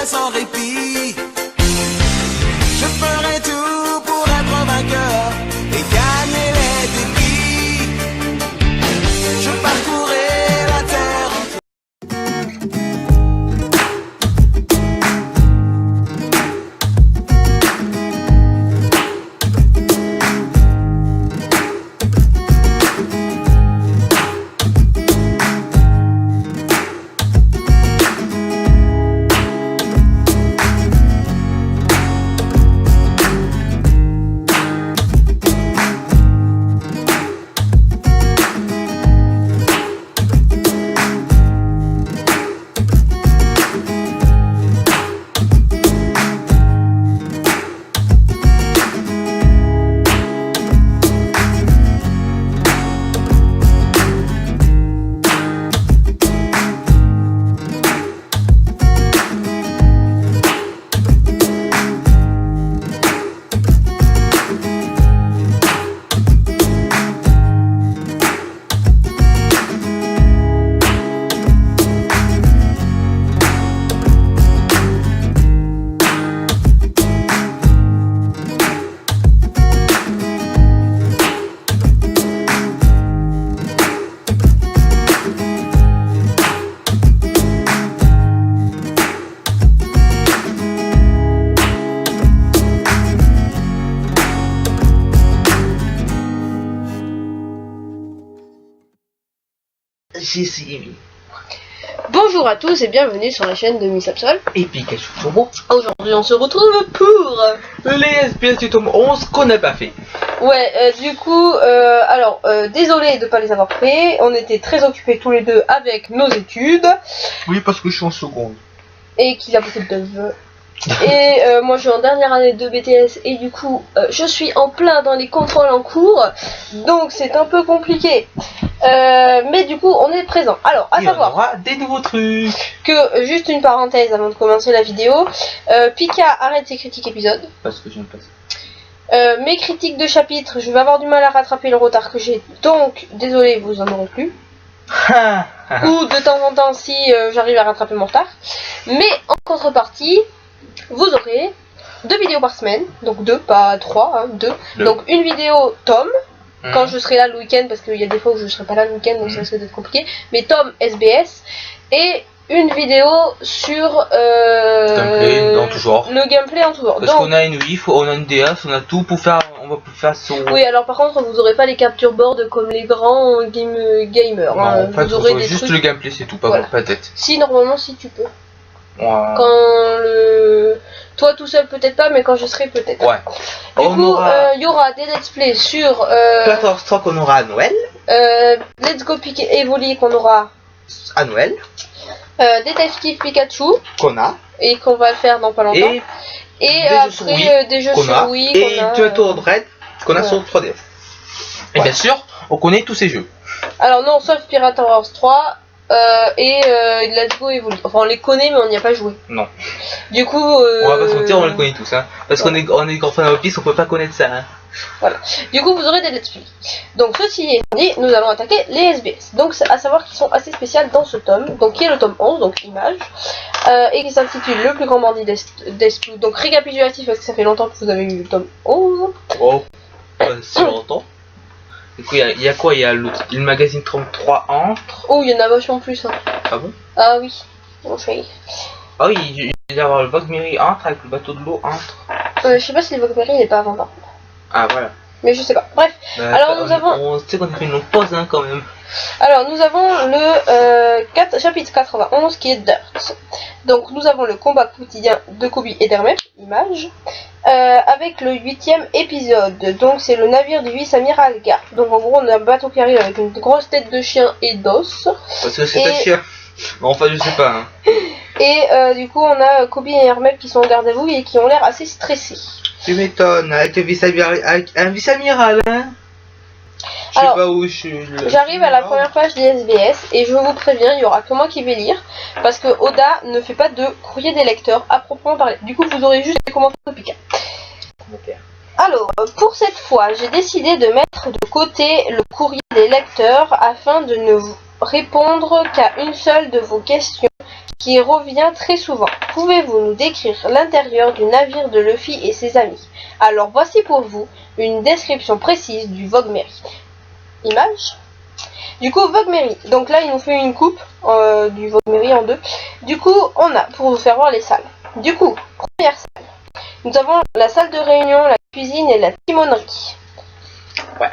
sans répit. Je ferai tout pour être vainqueur et gagner les défis. Je parcourrai la terre. Bonjour à tous et bienvenue sur la chaîne de Miss Absol et Pikachu Turbo. Aujourd'hui on se retrouve pour les SPS du tome 11 qu'on n'a pas fait. Ouais, désolé de pas les avoir fait. On était très occupés tous les deux avec nos études. Oui, parce que je suis en seconde. Et qu'il a beaucoup de devoirs. Et moi je suis en dernière année de BTS et du coup je suis en plein dans les contrôles en cours. Donc c'est un peu compliqué. Mais du coup on est présent. Alors à savoir on aura des nouveaux trucs. Que juste une parenthèse avant de commencer la vidéo, Pika arrête ses critiques épisodes. Parce que j'aime pas ça. Mes critiques de chapitres, je vais avoir du mal à rattraper le retard que j'ai. Donc désolé, vous en aurez plus. Ou de temps en temps si j'arrive à rattraper mon retard. Mais en contrepartie, vous aurez 2 vidéos par semaine, donc 2, pas 3, hein, 2. Donc une vidéo Tom, quand je serai là le week-end, parce qu'il y a des fois où je serai pas là le week-end, donc ça risque d'être compliqué. Mais Tom SBS, et une vidéo sur gameplay dans tout genre. Le gameplay en tout genre. Parce qu'on a une Wii, on a une DS, on a tout pour faire, on va faire son... Oui, alors par contre vous aurez pas les capture boards comme les grands gamers. Non, hein. en fait, vous aurez des juste trucs... le gameplay, c'est tout, pas Voilà. pas tête. Si, normalement si tu peux. Ouais. Quand le... Toi tout seul peut-être pas, mais quand je serai peut-être. Ouais. Du coup, il y aura des let's play sur 14 Stroke qu'on aura à Noël. Let's Go Evoli qu'on aura à Noël. Détective Pikachu qu'on a. et qu'on va le faire dans pas longtemps. Et après des jeux sur Wii et Tuto Dread qu'on a sur 3DS. Et bien sûr, on connaît tous ces jeux. Alors non, sauf Pirate Wars 3 et Let's Go Evoli. Enfin on les connaît mais on n'y a pas joué. Non. Du coup on va pas se mentir, on les connaît tous, hein. Parce qu'on est grands fans de One Piece, on peut pas connaître ça, hein. Voilà. Du coup vous aurez des let's play. Donc ceci étant dit, nous allons attaquer les SBS. Donc à savoir qu'ils sont assez spéciales dans ce tome. Donc qui est le tome 11, donc image. Et qui s'intitule Le plus grand bandit d'Espoo. Donc récapitulatif parce que ça fait longtemps que vous avez eu le tome 11. Oh, pas si longtemps. Du coup il y a quoi? Il y a le magazine 33 entre. Oh il y en a vachement plus hein. Ah bon? Ah oui. Bon, ah oui, il va y avoir le Vogue-Mary entre avec le bateau de l'eau entre. Je sais pas si le Vogue-Mary il est pas avant par contre. Ah voilà. Mais je sais pas. Bref. Alors nous avons... On sait qu'on a fait une longue pause hein, quand même. Alors nous avons le chapitre 91 qui est Dirt. Donc nous avons le combat quotidien de Koby et d'Hermès, image, avec le 8ème épisode. Donc c'est le navire du vice-amiral Garp. Donc en gros on a un bateau qui arrive avec une grosse tête de chien et d'os. Parce que c'est un chien. Enfin je sais pas. Hein. Et du coup on a Koby et Hermès qui sont en garde à vous et qui ont l'air assez stressés. Tu m'étonnes, avec un vice-amiral, hein. Je sais pas où je suis. J'arrive à la première page des SBS et je vous préviens, il y aura que moi qui vais lire parce que Oda ne fait pas de courrier des lecteurs à proprement parler. Du coup, vous aurez juste les commentaires de Pika. Alors, pour cette fois, j'ai décidé de mettre de côté le courrier des lecteurs afin de ne vous répondre qu'à une seule de vos questions qui revient très souvent. Pouvez-vous nous décrire l'intérieur du navire de Luffy et ses amis? Alors voici pour vous une description précise du Vogue Mary. Image. Du coup, Vogue Mary. Donc là, il nous fait une coupe du Vogue Mary en deux. Du coup, on a, pour vous faire voir les salles. Du coup, première salle. Nous avons la salle de réunion, la cuisine et la timonerie. Ouais.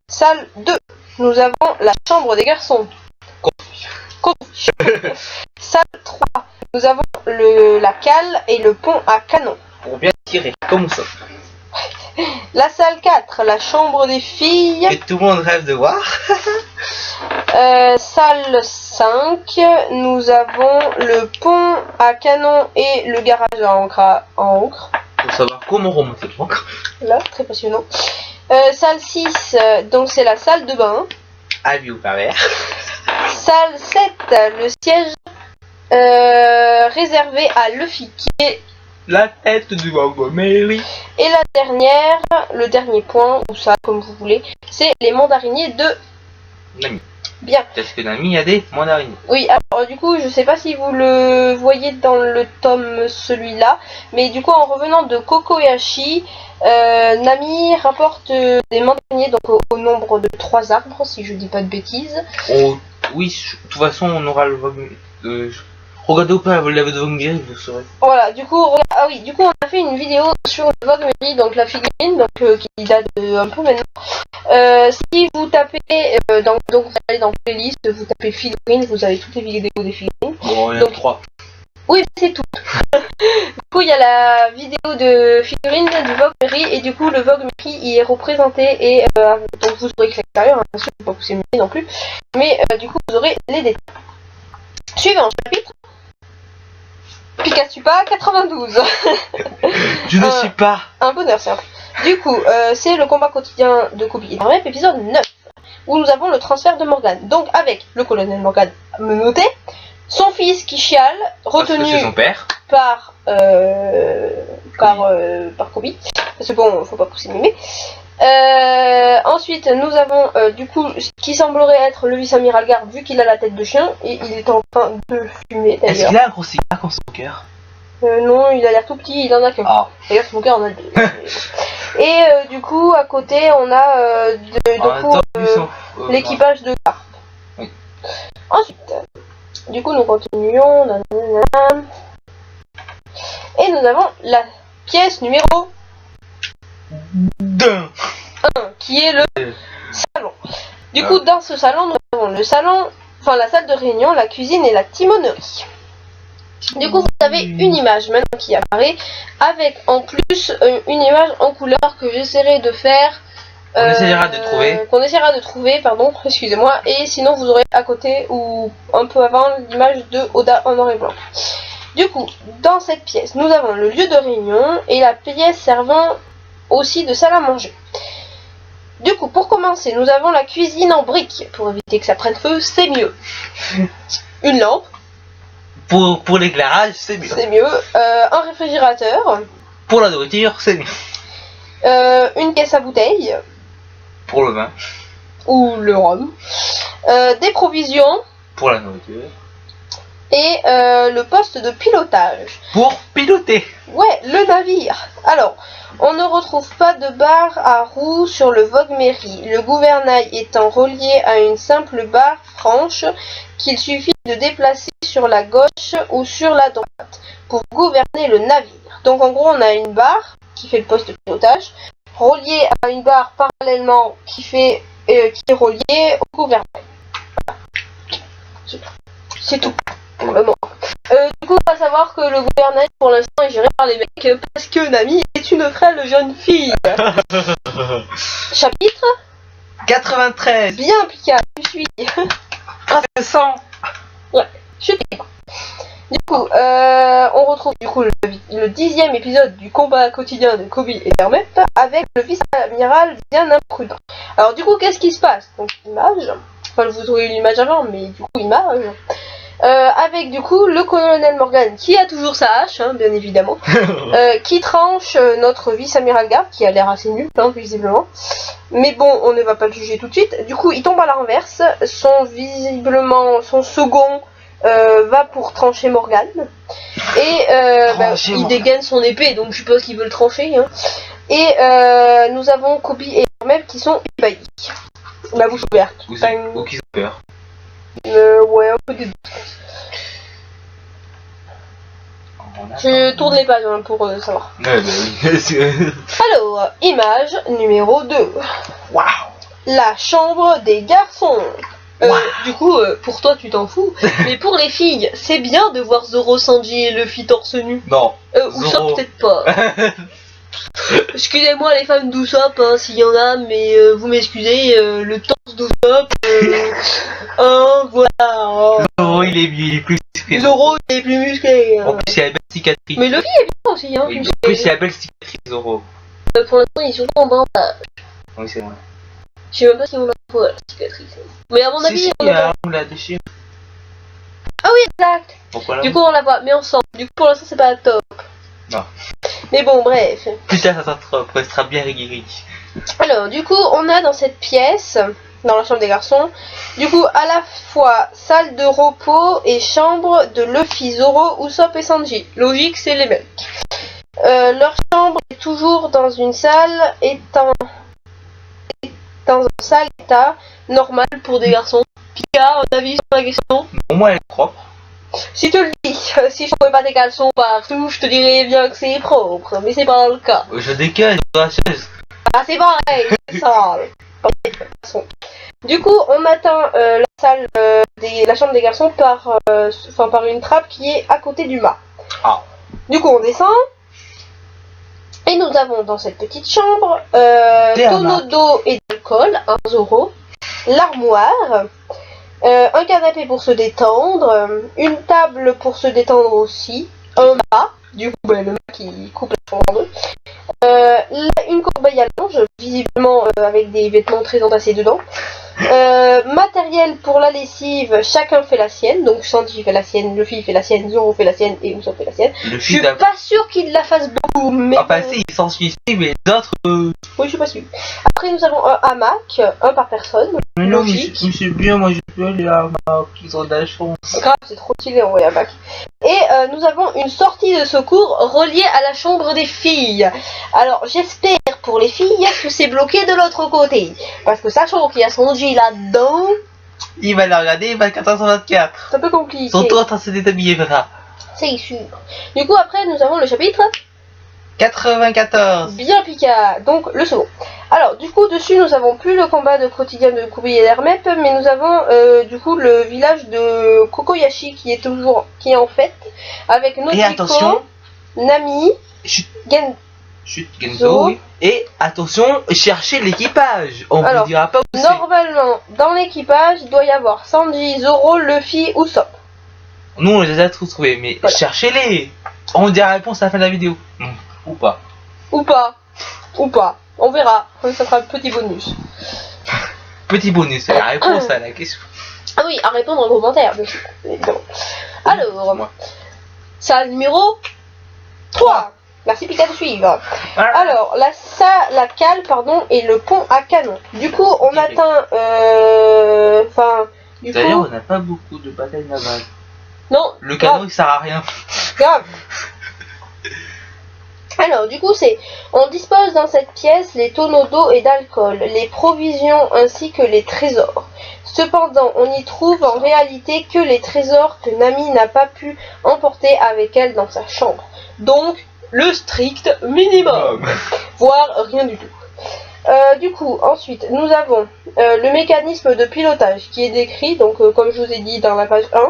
Salle 2. Nous avons la chambre des garçons. Salle 3. Nous avons la cale et le pont à canon. Pour bien tirer, comme ça. La salle 4, la chambre des filles. Et tout le monde rêve de voir. Salle 5, nous avons le pont à canon et le garage en encre. Pour savoir comment remonter le encre. Là, très passionnant. Salle 6, donc c'est la salle de bain. Avis ou pervers. Salle 7, le siège réservé à Luffy, qui est la tête du Vogue Mary. Et la dernière, le dernier point, ou ça comme vous voulez, c'est les mandariniers de Nami. Bien. Est-ce que Nami a des mandariniers? Oui, alors du coup, je sais pas si vous le voyez dans le tome celui-là, mais du coup, en revenant de Kokoyashi, Nami rapporte des mandariniers donc au nombre de 3 arbres, si je dis pas de bêtises. Oh, oui, de toute façon, on aura le Vogue regardez ou pas la vidéo de Vogue Mary, vous saurez. Voilà, du coup, du coup, on a fait une vidéo sur le Vogue Mary, donc la figurine, donc qui date un peu maintenant. Si vous tapez, donc vous allez dans playlist, vous tapez figurines, vous avez toutes les vidéos des figurines. Bon, il y en a 3. Oui, c'est tout. Du coup, il y a la vidéo de figurines du Vogue Mary, et du coup, le Vogue Mary y est représenté, et donc vous aurez que l'extérieur, hein, bien sûr, faut pas pousser non plus, mais du coup, vous aurez les détails. Suivant chapitre. Pikachu pas 92. Je ne suis pas. Un bonheur simple. Du coup, c'est le combat quotidien de Koby et Darmep, épisode 9, où nous avons le transfert de Morgane. Donc avec le colonel Morgane menotté, son fils qui chiale, retenu c'est son père. par Koby. Parce que bon, faut pas pousser mémé. Ensuite, nous avons du coup ce qui semblerait être le vice-amiral Garde, vu qu'il a la tête de chien et il est en train de fumer d'ailleurs. Est-ce qu'il a un gros cigare comme son cœur? Non, il a l'air tout petit, il en a qu'un. Ah. D'ailleurs, son cœur en a deux. Et du coup, à côté, on a l'équipage de Garde. Oui. Ensuite, du coup, nous continuons. Et nous avons la pièce numéro 2. qui est le salon. Du coup, dans ce salon, nous avons le salon, enfin la salle de réunion, la cuisine et la timonerie. Du coup, vous avez une image maintenant qui apparaît, avec en plus une image en couleur que j'essaierai de faire. On essaiera de trouver. Pardon, excusez-moi. Et sinon, vous aurez à côté ou un peu avant l'image de Oda en noir et blanc. Du coup, dans cette pièce, nous avons le lieu de réunion et la pièce servant aussi de salle à manger. Du coup, pour commencer, nous avons la cuisine en briques. Pour éviter que ça prenne feu, c'est mieux. Une lampe. Pour l'éclairage, c'est mieux. C'est mieux. Un réfrigérateur. Pour la nourriture, c'est mieux. Une caisse à bouteilles. Pour le vin. Ou le rhum. Des provisions. Pour la nourriture. Et le poste de pilotage. Pour piloter. Ouais, le navire. Alors, on ne retrouve pas de barre à roues sur le Vogue Mary, le gouvernail étant relié à une simple barre franche qu'il suffit de déplacer sur la gauche ou sur la droite pour gouverner le navire. Donc en gros, on a une barre qui fait le poste de pilotage, reliée à une barre parallèlement qui est reliée au gouvernail. Voilà. C'est tout pour le moment. Du coup, on va savoir que le gouvernail pour l'instant est géré par les mecs parce que Nami est une frêle jeune fille. Chapitre 93. Bien, Pika, tu suis. Intéressant. Ouais, je suis Pika. Du coup, on retrouve du coup le 10e épisode du combat quotidien de Koby et Darmep avec le vice-amiral bien imprudent. Alors du coup, qu'est-ce qui se passe? Donc, image. Enfin, vous aurez eu l'image avant, mais du coup, image. Avec du coup le colonel Morgane qui a toujours sa hache, hein, bien évidemment, qui tranche notre vice-amiral Garde qui a l'air assez nul, hein, visiblement. Mais bon, on ne va pas le juger tout de suite. Du coup, il tombe à la renverse. Son second va pour trancher Morgane. Et il dégaine son épée, donc je suppose qu'il veut le trancher. Hein. Et nous avons Kobe et Hermel qui sont ébahis. La bouche ouverte. Ou qui ont peur. Ouais, un peu des deux. Je tourne les pages hein, pour savoir. Ouais, bah oui. Alors, image numéro 2. Waouh. La chambre des garçons. Wow. Du coup, pour toi tu t'en fous, mais pour les filles, c'est bien de voir Zoro, Sanji et Luffy torse nu. Non. Ou ça peut-être pas. Excusez-moi les femmes d'Usopp, hein, s'il y en a, mais vous m'excusez, le torse d'Usopp, voilà. Zoro il est plus musclé. Zoro il est plus musclé. En plus il a la belle cicatrice. Mais Luffy est bien aussi, hein. Oui, en plus il a la belle cicatrice Zoro. Pour l'instant il est surtout en bas. Oui c'est vrai. Je sais même pas si on a la cicatrice. Mais à mon avis, on l'a déchiré. Ah oui, exact. Pourquoi là? Du coup, on la voit, mais ensemble. Du coup, pour l'instant, c'est pas top. Non. Mais bon, bref. Putain, ça sera bien guéri. Alors, du coup, on a dans cette pièce, dans la chambre des garçons, du coup, à la fois salle de repos et chambre de Luffy, Zoro, Usopp et Sanji. Logique, c'est les mêmes. Leur chambre est toujours dans une salle dans un sale état normal pour des garçons. Pika, un avis sur la question? Au moins elle est propre. Si tu le dis, si je trouvais pas tes caleçons partout, je te dirais bien que c'est propre, mais c'est pas le cas. Je décale sur la chaise. Ah c'est pareil, c'est sale. Du coup, on atteint la salle la chambre des garçons par une trappe qui est à côté du mât. Ah. Du coup, on descend. Et nous avons dans cette petite chambre tonneau d'eau et d'alcool, un Zoro, l'armoire, un canapé pour se détendre, une table pour se détendre aussi, un mât, du coup le mât qui coupe la chambre en deux, une corbeille à linge, visiblement avec des vêtements très entassés dedans, matériel pour la lessive, chacun fait la sienne, donc Sanji fait la sienne, Luffy fait la sienne, Zoro fait la sienne et Usopp fait la sienne. Je suis pas sûr qu'il la fasse beaucoup, mais... Ah bah si, il s'en suit, mais d'autres... Oui, je suis pas sûr. Après nous avons un hamac, un par personne, mais non, logique. mais c'est bien, moi je peux aller à hamac, ils ont de la chance. C'est grave, c'est trop stylé en vrai hamac. Et nous avons une sortie de secours reliée à la chambre des filles. Alors j'espère pour les filles que c'est bloqué de l'autre côté, parce que sachant qu'il y a Sanji là-dedans... Il va la regarder, il va 1424. C'est un peu compliqué. Son tour en train de se déshabiller, verra. C'est sûr. Du coup après nous avons le chapitre 94. Bien Pika, donc le second. Alors du coup dessus nous avons plus le combat de quotidien de Kobe et d'Hermep, mais nous avons du coup le village de Kokoyashi qui est en fête, avec Nojiko, Nami, Genzo, oui. Et attention, cherchez l'équipage. On vous dira pas où c'est. Normalement, dans l'équipage, il doit y avoir Sanji, Zoro, Luffy, Usopp. Nous on les a tous trouvés, mais voilà. Cherchez-les. On dira la réponse à la fin de la vidéo. Ou pas. Ou pas. Ou pas. On verra. Ça sera un petit bonus. Petit bonus, c'est la réponse à la question. Ah oui, à répondre en commentaire, bien sûr. Évidemment. Alors, salle numéro 3. Merci Pika de suivre. Alors, la cale, et le pont à canon. Du coup, on atteint... D'ailleurs, on n'a pas beaucoup de batailles navales. Non. Le canon, il sert à rien. Grave. Alors, du coup, on dispose dans cette pièce les tonneaux d'eau et d'alcool, les provisions ainsi que les trésors. Cependant, on n'y trouve en réalité que les trésors que Nami n'a pas pu emporter avec elle dans sa chambre. Donc, le strict minimum, voire rien du tout. Du coup, ensuite, nous avons le mécanisme de pilotage qui est décrit, donc comme je vous ai dit dans la page 1,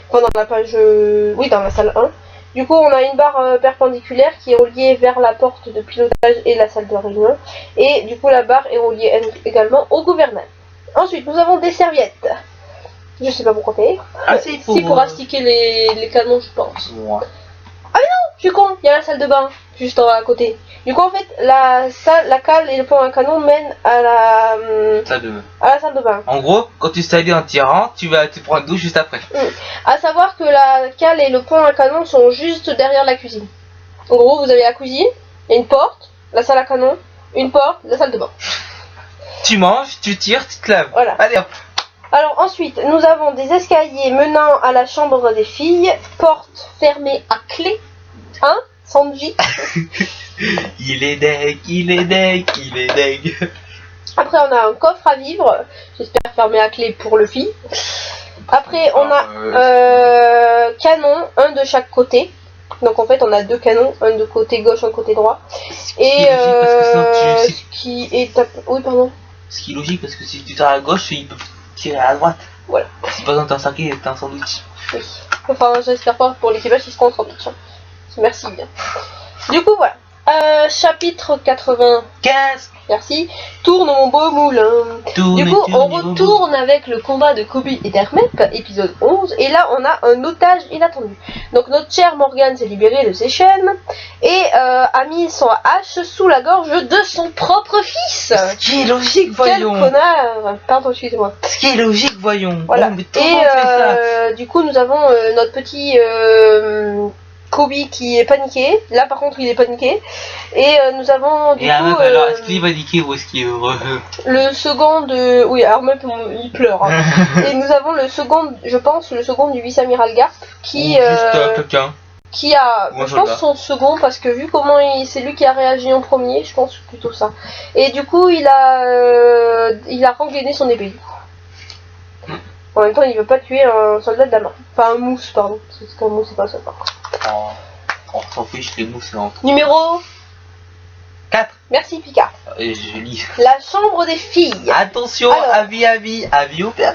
enfin dans la page, dans la salle 1. Du coup, on a une barre perpendiculaire qui est reliée vers la porte de pilotage et la salle de réunion. Et du coup, la barre est reliée également au gouvernail. Ensuite, nous avons des serviettes. Je sais pas pourquoi faire. Ah, c'est pour astiquer les canons, je pense. Ouais. Ah mais non, je suis con, il y a la salle de bain juste à côté. Du coup, en fait, la cale et le pont à canon mènent à la salle de bain. En gros, quand tu salis en tirant, tu vas te prendre une douche juste après. À savoir que la cale et le pont à canon sont juste derrière la cuisine. En gros, vous avez la cuisine, il y a une porte, la salle à canon, une porte, la salle de bain. Tu manges, tu tires, tu te laves. Voilà. Allez hop. Alors ensuite, nous avons des escaliers menant à la chambre des filles, porte fermée à clé. Hein, Sanji? Il est deg, il est deg, il est deg. Après, on a un coffre à vivre, j'espère fermé à clé pour le fille. Après, on a canon, un de chaque côté. Donc en fait, on a deux canons, un de côté gauche, un de côté droit. Et ce qui est... Oui, pardon. Ce qui est logique parce que si tu tires à gauche, il peut tirer à droite. Voilà. Si par exemple t'as un saké, t'as un sandwich. Oui. Enfin, j'espère pas pour l'équipage, ils seront en sandwich. Merci bien. Du coup, voilà. Chapitre 95. Merci. Tourne mon beau moulin. Du coup, on retourne avec le combat de Koby et d'Hermep, épisode 11. Et là, on a un otage inattendu. Donc, notre chère Morgane s'est libérée de ses chaînes et a mis son hache sous la gorge de son propre fils. Ce qui est logique, voyons. Quel connard. Pardon, excusez-moi. Ce qui est logique, voyons. Voilà. Oh, mais tout le monde fait ça. Du coup, nous avons notre petit... Koby qui est paniqué, là par contre il est paniqué, et nous avons du coup... alors, est-ce qu'il est paniqué ou est-ce qu'il est heureux? Le second de... Oui, alors même il pleure. Hein. Et nous avons le second, je pense, le second du vice-amiral Garp, qui... juste quelqu'un. Qui a, je pense, son second, parce que vu comment c'est lui qui a réagi en premier, je pense plutôt ça. Et du coup, il a rengainé son épée. En même temps, il veut pas tuer un soldat de la main. Enfin, un mousse, pardon. Parce qu'un mousse, c'est pas ça, par contre. On s'en fiche, les mousses, c'est entre. Numéro 4. Merci, Picard. Et je lis. La chambre des filles. Attention, alors, avis au père.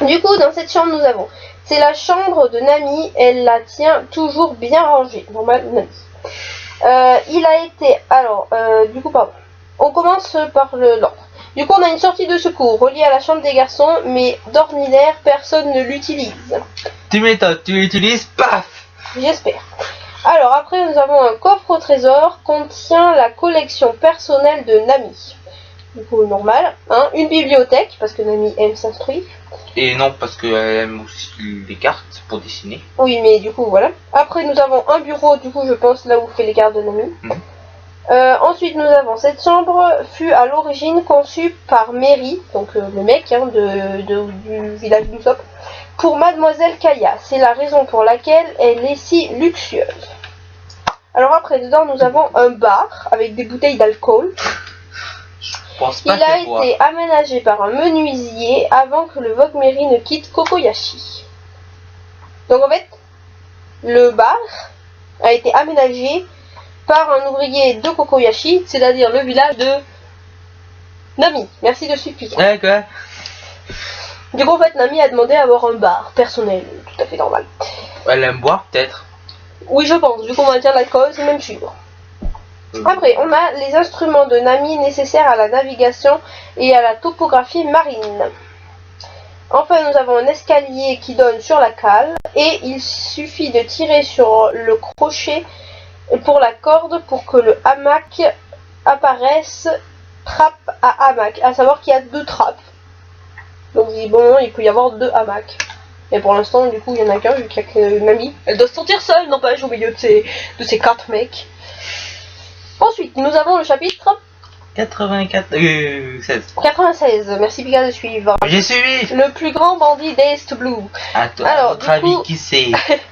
Du coup, dans cette chambre, nous avons... C'est la chambre de Nami. Elle la tient toujours bien rangée. Normal, Nami. Il a été... Alors, du coup, pardon. On commence par l'ordre. Du coup, on a une sortie de secours reliée à la chambre des garçons, mais d'ordinaire, personne ne l'utilise. Tu m'étonnes, tu l'utilises, paf. J'espère. Alors, après, nous avons un coffre au trésor, contient la collection personnelle de Nami. Du coup, normal. Hein. Une bibliothèque, parce que Nami aime s'instruire. Et non, parce qu'elle aime aussi les cartes pour dessiner. Oui, mais du coup, voilà. Après, nous avons un bureau, du coup, je pense, là où fait les cartes de Nami. Ensuite, nous avons cette chambre fut à l'origine conçue par Mary, donc le mec hein, du village d'Usopp, pour Mademoiselle Kaya. C'est la raison pour laquelle elle est si luxueuse. Alors après, dedans, nous avons un bar avec des bouteilles d'alcool. Il a été aménagé par un menuisier avant que le Vogue Mary ne quitte Kokoyashi. Donc en fait, le bar a été aménagé par un ouvrier de Kokoyashi, c'est-à-dire le village de Nami. Merci de suivre. D'accord. Du coup, en fait, Nami a demandé à avoir un bar personnel, tout à fait normal. Elle aime boire, peut-être. Oui, je pense. Vu qu'on maintient l'alcool, c'est même sûr. Après, on a les instruments de Nami nécessaires à la navigation et à la topographie marine. Enfin, nous avons un escalier qui donne sur la cale et il suffit de tirer sur le crochet pour la corde pour que le hamac apparaisse trappe à hamac, à savoir qu'il y a 2 trappes. Donc bon, il peut y avoir 2 hamacs. Mais pour l'instant, du coup, il y en a qu'un vu qu'il y a que Nami. Elle doit se sentir seule, n'empêche, au milieu de ces 4 mecs. Ensuite, nous avons le chapitre 96. 96. Merci Pika de suivre. J'ai suivi. Le plus grand bandit d'East Blue. À toi, alors, votre avis, qui c'est?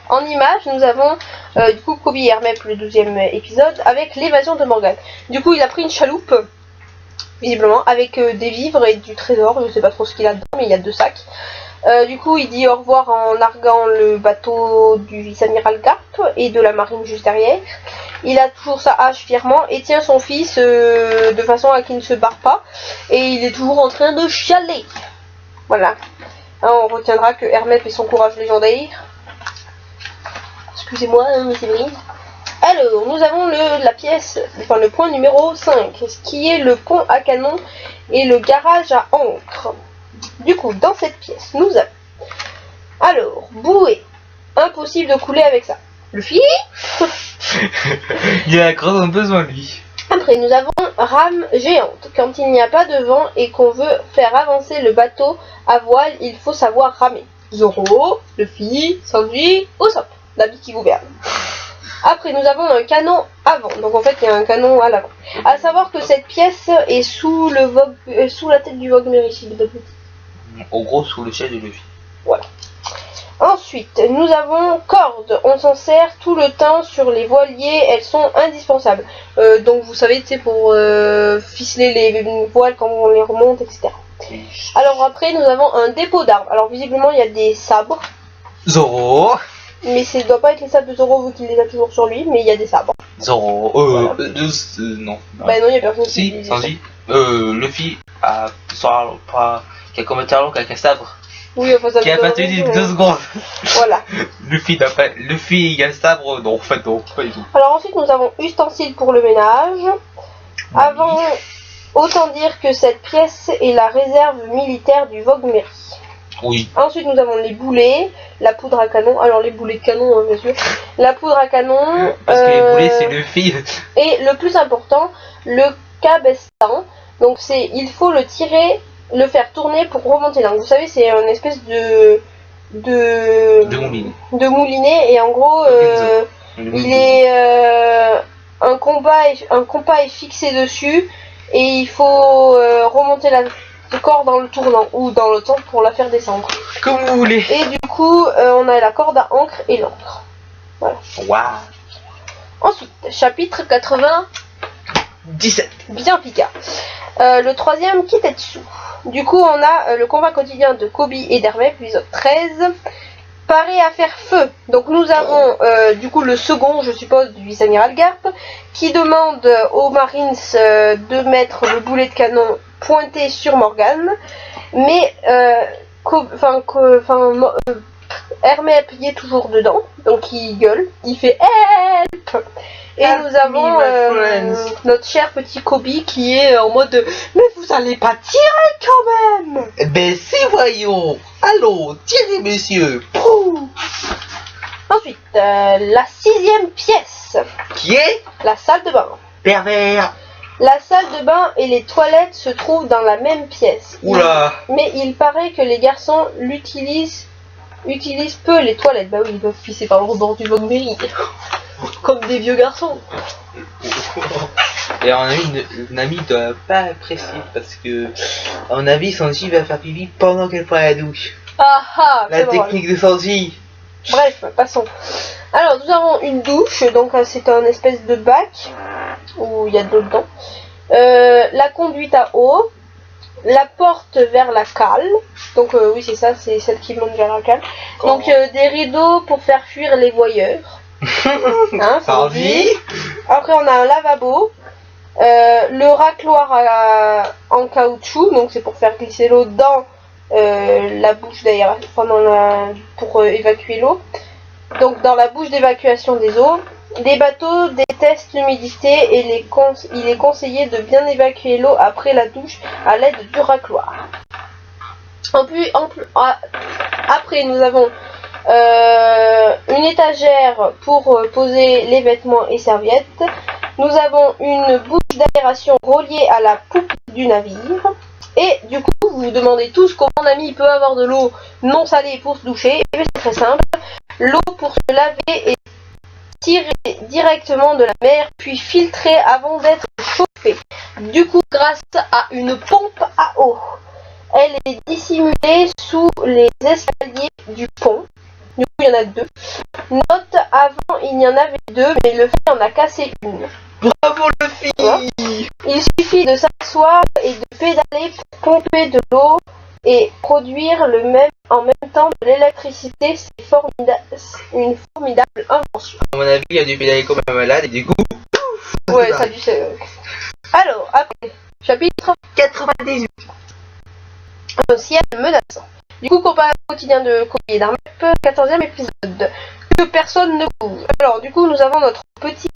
En image, nous avons du coup Koby et Hermep, le 12e épisode, avec l'évasion de Morgane. Du coup, il a pris une chaloupe, visiblement, avec des vivres et du trésor. Je sais pas trop ce qu'il a dedans, mais il y a 2 sacs. Du coup, il dit au revoir en larguant le bateau du vice-amiral Garp et de la marine juste derrière. Il a toujours sa hache fièrement et tient son fils de façon à qu'il ne se barre pas. Et il est toujours en train de chialer. Voilà. Hein, on retiendra que Hermep et son courage légendaire. Excusez-moi, hein, mais c'est vrai. Alors, nous avons le point numéro 5, qui est le pont à canon et le garage à ancre. Du coup, dans cette pièce, nous avons... Alors, bouée. Impossible de couler avec ça. Le fil. Il a grand besoin, lui. Après, nous avons rame géante. Quand il n'y a pas de vent et qu'on veut faire avancer le bateau à voile, il faut savoir ramer. Zoro, Luffy, Sanji, Usopp, l'habit qui gouverne. Après, nous avons un canon avant. Donc, en fait, il y a un canon à l'avant. À savoir que cette pièce est sous la tête du Vogue Mary. En gros, sous le chef de Luffy. Voilà. Ensuite, nous avons cordes. On s'en sert tout le temps sur les voiliers. Elles sont indispensables. Donc vous savez, tu sais, pour ficeler les voiles quand on les remonte, etc. Alors après, nous avons un dépôt d'armes. Alors visiblement, il y a des sabres. Zoro. Mais ça ne doit pas être les sabres de Zoro vu qu'il les a toujours sur lui. Mais il y a des sabres. Zoro. Voilà. Non. Bah non, il n'y a personne qui Si, dit ça. Sanji. Luffy qui a combattu Arlong avec un sabre. Oui, enfin, ça Qui a doit- pas tenu 2 secondes. Voilà. Luffy n'a pas. Luffy, il y a un sabre. Non, en fait, non, pas du tout. Alors ensuite, nous avons ustensiles pour le ménage. Avant, autant dire que cette pièce est la réserve militaire du Vogue Mary. Oui. Ensuite, nous avons les boulets, la poudre à canon. Alors les boulets de canon, hein, bien sûr. La poudre à canon. Parce que les boulets, c'est Luffy. Et le plus important, le cabestan. Donc il faut le tirer, le faire tourner pour remonter l'angle. Vous savez, c'est une espèce de moulinet. Et en gros, il est un compas est fixé dessus et il faut remonter le corps dans le tournant ou dans le temps pour la faire descendre. Comme vous voulez. Et du coup, on a la corde à encre et l'encre. Voilà. Waouh. Ensuite, chapitre 17. Bien Pika. Le troisième, Kitetsu. Du coup, on a le combat quotidien de Koby et d'Hermès, épisode 13. Paré à faire feu. Donc nous avons du coup le second, je suppose, du vice-amiral Garp, qui demande aux Marines de mettre le boulet de canon pointé sur Morgan. Mais Hermès y est toujours dedans, donc il gueule, il fait help. Et Help nous avons notre cher petit Koby qui est en mode mais vous allez pas tirer quand même. Ben si, voyons. Allons, tirez, messieurs. Pouh. Ensuite, la 6e pièce, Qui est la salle de bain. pervers? La salle de bain et les toilettes se trouvent dans la même pièce. Oula. Mais il paraît que les garçons utilisent peu les toilettes. Bah oui, ils peuvent pisser par le rebord du Vogue Mary. Comme des vieux garçons. Et à mon avis, une amie doit pas apprécier parce que, à mon avis, Sanji va faire pipi pendant qu'elle prend la douche. Ah ah, La c'est drôle. technique de Sanji. Bref, passons. Alors, nous avons une douche, donc c'est un espèce de bac où il y a de l'eau dedans. La conduite à eau, la porte vers la cale. Donc oui, c'est ça, c'est celle qui monte vers la cale. Donc des rideaux pour faire fuir les voyeurs. Hein, Sanji. après, on a un lavabo. Le racloir en caoutchouc, donc c'est pour faire glisser l'eau dans la bouche d'aération, pour évacuer l'eau. Donc dans la bouche d'évacuation des eaux, les bateaux détestent l'humidité et il est conseillé de bien évacuer l'eau après la douche à l'aide du racloir. Après nous avons une étagère pour poser les vêtements et serviettes. Nous avons une bouche d'aération reliée à la poupe du navire. Et du coup, vous vous demandez tous comment un ami peut avoir de l'eau non salée pour se doucher. Et c'est très simple. L'eau pour se laver est tirée directement de la mer, puis filtrée avant d'être chauffée. Du coup, grâce à une pompe à eau. Elle est dissimulée sous les escaliers du pont. Du coup, il y en a 2. Note, avant, il y en avait 2, mais le fait en a cassé une. Bravo Luffy. Il suffit de s'asseoir et de pédaler pour pomper de l'eau et produire en même temps de l'électricité. C'est une formidable invention. À mon avis, il a dû pédaler comme un malade et du coup. Ouais, ça a dû se... Alors, après, chapitre 98. un ciel menaçant. Du coup, combat quotidien de Koby et d'Armep, 14e épisode. Que personne ne bouge. Alors, du coup, nous avons notre petit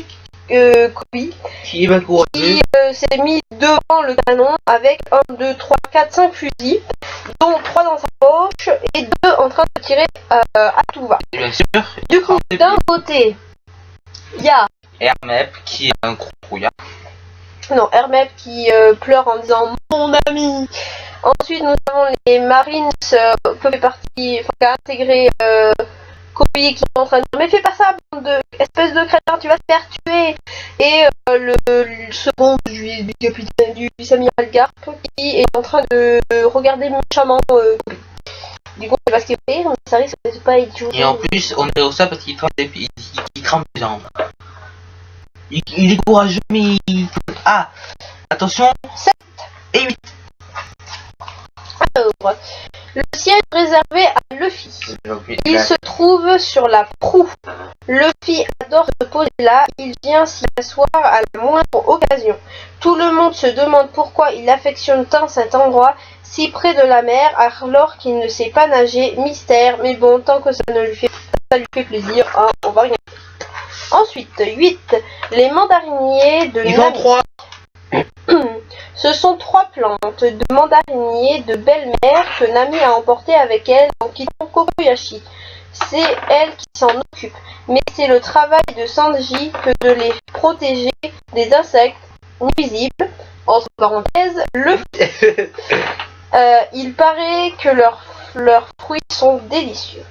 Koby Qui est bien courageux. qui s'est mis devant le canon avec 1, 2, 3, 4, 5 fusils, dont 3 dans sa poche et 2 en train de tirer à tout va. Bien sûr. Du coup, d'un côté, il y a Hermep qui est un gros trouillard. Hermep qui pleure en disant mon ami. Ensuite, nous avons les Marines qui a intégré Kobe qui est en train de dire mais fais pas ça, bande de espèce de crétin, tu vas te faire tuer. Et le second du capitaine du vice-amiral Garp qui est en train de regarder méchamment Kobe. Du coup, c'est pas ce qu'il fait, mais ça risque de pas être joué. Et en plus, on est au ça parce qu'il trempe il trempe les jambes. Il est courageux, mais ah, attention, 7 et 8. Alors, le siège réservé à Luffy. Il se trouve sur la proue. Luffy adore se poser là, il vient s'y asseoir à la moindre occasion. Tout le monde se demande pourquoi il affectionne tant cet endroit, si près de la mer, alors qu'il ne sait pas nager. Mystère, mais bon, tant que ça lui fait plaisir, hein, on va rien faire. Ensuite, 8. Les mandariniers de Ils ont 3. Ce sont 3 plantes de mandarinier de belle-mère que Nami a emportées avec elle en quittant Kobayashi. C'est elle qui s'en occupe, mais c'est le travail de Sanji que de les protéger des insectes nuisibles. Entre parenthèses, il paraît que leurs fruits sont délicieux.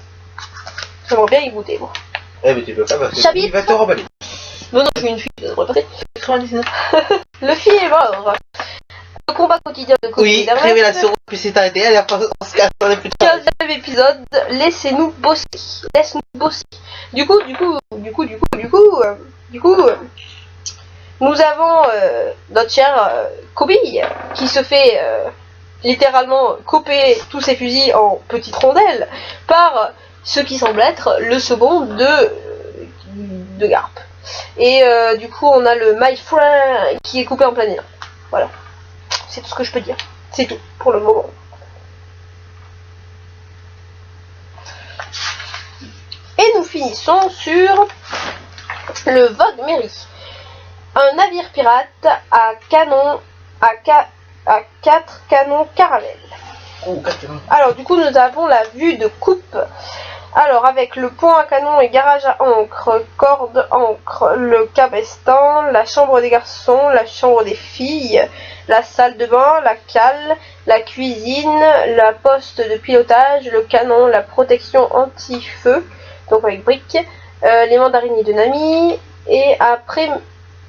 J'aimerais bien y goûter, moi. Eh mais tu peux pas parce que Chapitre. il va te remballer. Non, je suis une fille, ça devrait passer. 99. Luffy est mort. Le combat quotidien de Kobe Oui, Damas. révélation, puis c'est arrêté, allez, on se casse, on est plus de 15e épisode, laissez-nous bosser. Laisse-nous bosser. Du coup, nous avons notre cher Kobe qui se fait littéralement couper tous ses fusils en petites rondelles par ce qui semble être le second de Garp. Et du coup, on a le My Friend qui est coupé en plein élan. Voilà. C'est tout ce que je peux dire. C'est tout pour le moment. Et nous finissons sur le Vogue Mary. Un navire pirate à canon à 4 canons caravelle. Alors du coup nous avons la vue de coupe. Alors avec le pont à canon et garage à ancre, corde ancre, le cabestan, la chambre des garçons, la chambre des filles, la salle de bain, la cale, la cuisine, la poste de pilotage, le canon, la protection anti-feu, donc avec briques, les mandariniers de Nami, et après,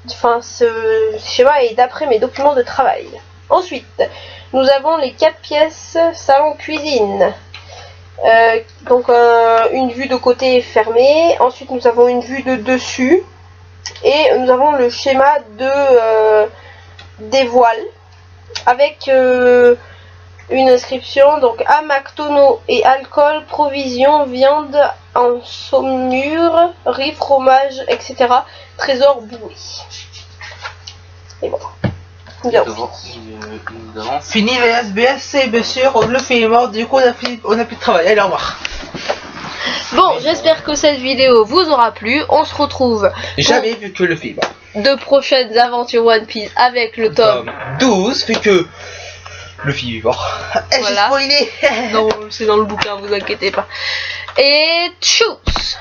enfin ce schéma est d'après mes documents de travail. Ensuite, nous avons les 4 pièces salon-cuisine. Donc une vue de côté fermée, ensuite nous avons une vue de dessus et nous avons le schéma des voiles avec une inscription donc hamac, tonneau et alcool, provisions, viande en saumure, riz, fromage, etc. Trésor boué. Et voilà. Nous avons fini les SBS, et bien sûr, le film est mort, du coup on a plus de travail. Allez, au revoir. Bon, j'espère que cette vidéo vous aura plu. On se retrouve Jamais vu que le film. de prochaines aventures One Piece avec le tome 12, fait que le film est mort. Voilà. J'ai spoilé. Non, c'est dans le bouquin, vous inquiétez pas. Et tchuss.